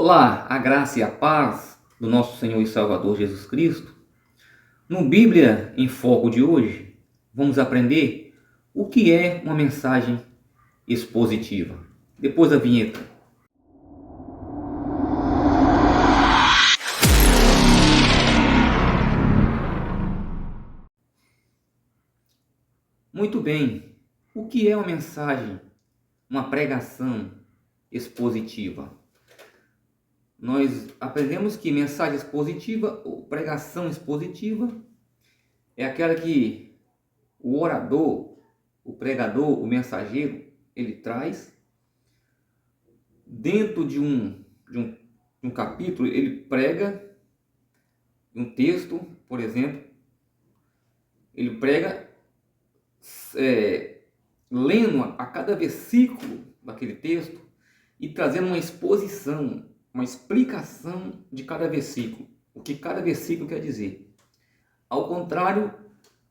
Olá, a graça e a paz do nosso Senhor e Salvador Jesus Cristo. No Bíblia em Foco de hoje, vamos aprender o que é uma mensagem expositiva. Depois da vinheta. Muito bem, o que é uma mensagem, uma pregação expositiva? Nós aprendemos que mensagem expositiva ou pregação expositiva é aquela que o orador, o pregador, o mensageiro, ele traz dentro de um capítulo, ele prega um texto, por exemplo, ele prega lendo a cada versículo daquele texto e trazendo uma exposição, uma explicação de cada versículo, o que cada versículo quer dizer. Ao contrário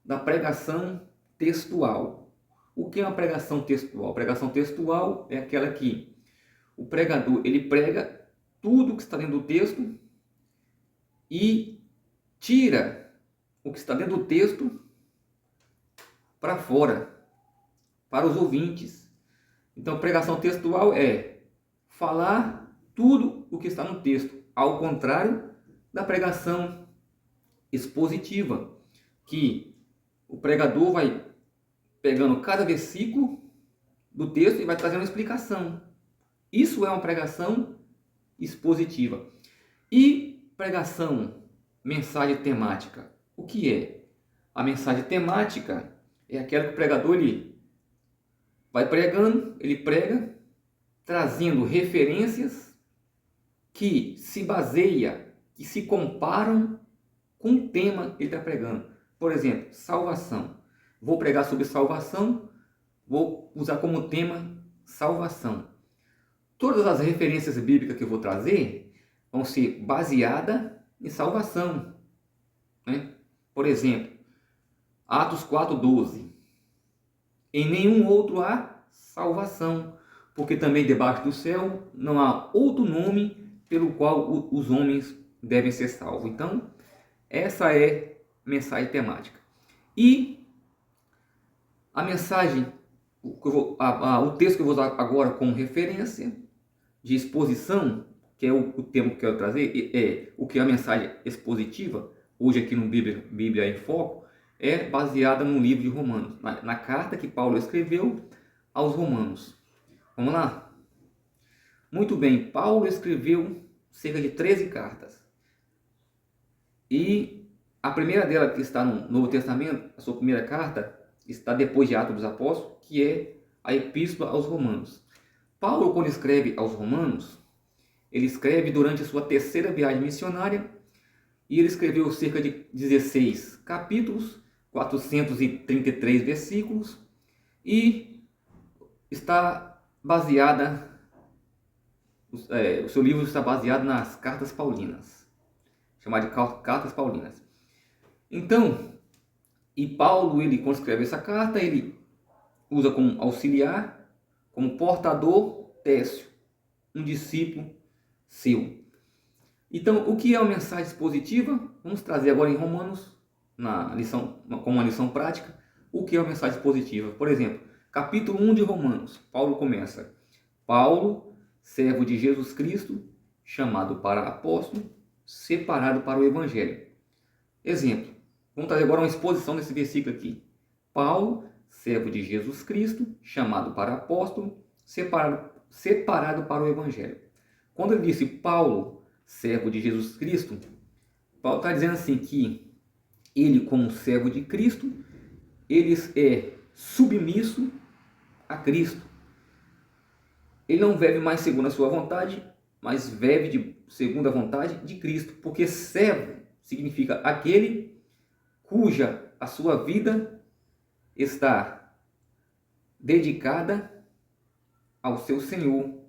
da pregação textual. O que é uma pregação textual? A pregação textual é aquela que o pregador, ele prega tudo que está dentro do texto e tira o que está dentro do texto para fora, para os ouvintes. Então, pregação textual é falar tudo o que está no texto, ao contrário da pregação expositiva, que o pregador vai pegando cada versículo do texto e vai trazendo uma explicação. Isso é uma pregação expositiva. E pregação, mensagem temática. O que é? A mensagem temática é aquela que o pregador ele vai pregando, ele prega, trazendo referências que se baseia, que se comparam com o tema que ele está pregando. Por exemplo, salvação. Vou pregar sobre salvação, vou usar como tema salvação. Todas as referências bíblicas que eu vou trazer vão ser baseadas em salvação, né? Por exemplo, Atos 4:12. Em nenhum outro há salvação, porque também debaixo do céu não há outro nome pelo qual os homens devem ser salvos. Então, essa é a mensagem temática. E a mensagem, o texto que eu vou usar agora como referência de exposição, que é o tema que eu quero trazer, é o que é a mensagem expositiva, hoje aqui no Bíblia em Foco, é baseada no livro de Romanos, na carta que Paulo escreveu aos Romanos. Vamos lá? Muito bem, Paulo escreveu cerca de 13 cartas. E a primeira dela, que está no Novo Testamento, a sua primeira carta, está depois de Atos dos Apóstolos, que é a Epístola aos Romanos. Paulo, quando escreve aos Romanos, ele escreve durante a sua terceira viagem missionária, e ele escreveu cerca de 16 capítulos, 433 versículos, e está baseada, o seu livro está baseado nas cartas paulinas, chamado de cartas paulinas. Então, e Paulo, ele quando escreve essa carta, ele usa como auxiliar, como portador, Técio, um discípulo seu. Então, o que é uma mensagem expositiva? Vamos trazer agora em Romanos, como uma lição prática, o que é uma mensagem expositiva. Por exemplo, capítulo 1 de Romanos, Paulo começa: Paulo, servo de Jesus Cristo, chamado para apóstolo, separado para o Evangelho. Exemplo, vamos trazer agora uma exposição desse versículo aqui. Paulo, servo de Jesus Cristo, chamado para apóstolo, separado para o Evangelho. Quando ele disse Paulo, servo de Jesus Cristo, Paulo está dizendo assim que ele, como servo de Cristo, ele é submisso a Cristo. Ele não vive mais segundo a sua vontade, mas vive segundo a vontade de Cristo, porque servo significa aquele cuja a sua vida está dedicada ao seu Senhor,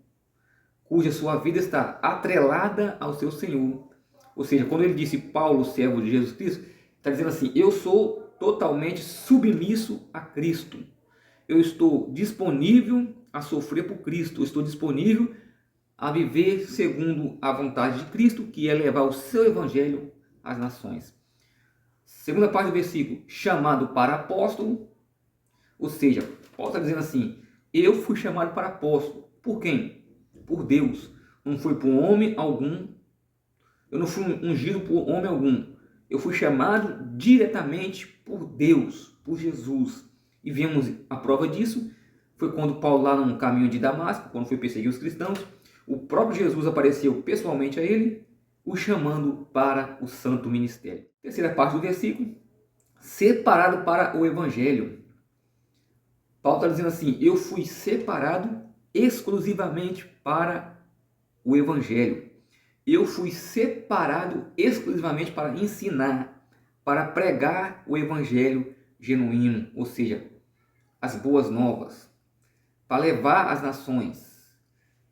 cuja sua vida está atrelada ao seu Senhor. Ou seja, quando ele disse Paulo, servo de Jesus Cristo, está dizendo assim: eu sou totalmente submisso a Cristo. Eu estou disponível a sofrer por Cristo. Eu estou disponível a viver segundo a vontade de Cristo, que é levar o seu evangelho às nações. Segunda parte do versículo, chamado para apóstolo, ou seja, Paulo está dizendo assim, eu fui chamado para apóstolo. Por quem? Por Deus. Não foi por homem algum. Eu não fui ungido por homem algum. Eu fui chamado diretamente por Deus, por Jesus. E vemos a prova disso. Foi quando Paulo, lá no caminho de Damasco, quando foi perseguir os cristãos, o próprio Jesus apareceu pessoalmente a ele, o chamando para o santo ministério. Terceira parte do versículo, separado para o evangelho. Paulo está dizendo assim, eu fui separado exclusivamente para o evangelho. Eu fui separado exclusivamente para ensinar, para pregar o evangelho genuíno, ou seja, as boas novas, para levar às nações.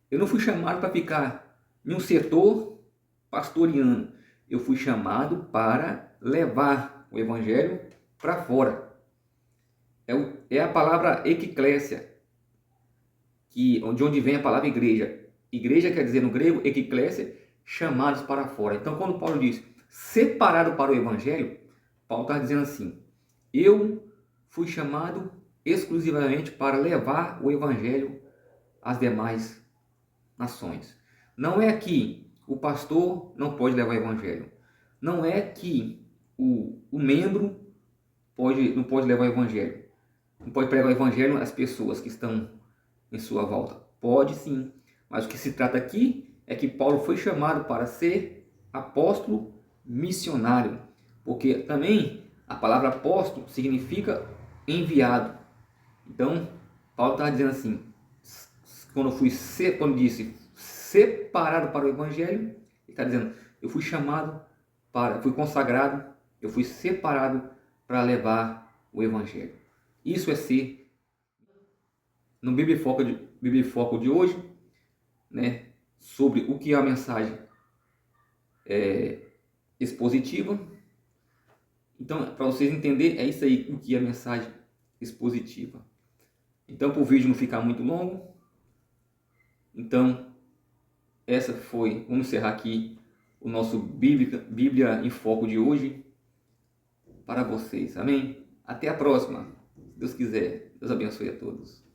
Eu não fui chamado para ficar em um setor pastoriano. Eu fui chamado para levar o evangelho para fora. É a palavra eclésia, de onde vem a palavra igreja. Igreja quer dizer no grego, eclésia, chamados para fora. Então, quando Paulo diz separado para o evangelho, Paulo está dizendo assim, eu fui chamado exclusivamente para levar o evangelho às demais nações. Não é que o pastor não pode levar o evangelho. Não é que o membro não pode levar o evangelho. Não pode pregar o evangelho às pessoas que estão em sua volta. Pode sim. Mas o que se trata aqui é que Paulo foi chamado para ser apóstolo missionário. Porque também a palavra apóstolo significa enviado. Então, Paulo está dizendo assim, quando disse separado para o evangelho, ele está dizendo, eu fui chamado fui consagrado, eu fui separado para levar o evangelho. Isso é ser, no Biblifoco de hoje, né, sobre o que é a mensagem expositiva. Então, para vocês entenderem, é isso aí o que é a mensagem expositiva. Então, para o vídeo não ficar muito longo, então, vamos encerrar aqui o nosso Bíblia em Foco de hoje para vocês. Amém? Até a próxima, se Deus quiser. Deus abençoe a todos.